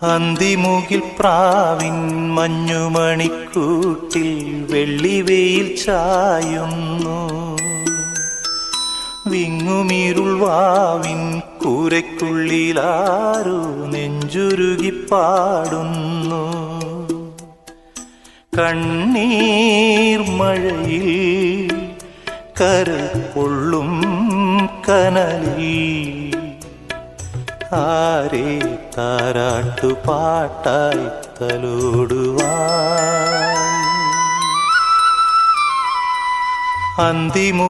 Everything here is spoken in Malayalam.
അന്തിമുകിൽ പ്രാവിൻ മഞ്ഞുമണിക്കൂട്ടിൽ വെള്ളിവെയിൽ ചായുന്നു. വിങ്ങുമീരുൾ വാവിൻ കൂരയ്ക്കുള്ളിലാരോ നെഞ്ചുരുകി പാടുന്നു. കണ്ണീർ മഴയിൽ കരൾ പൊള്ളും കനലിൽ ആരെ താരാട്ടുപാട്ടായി തലോടുവാൻ. അന്തിമു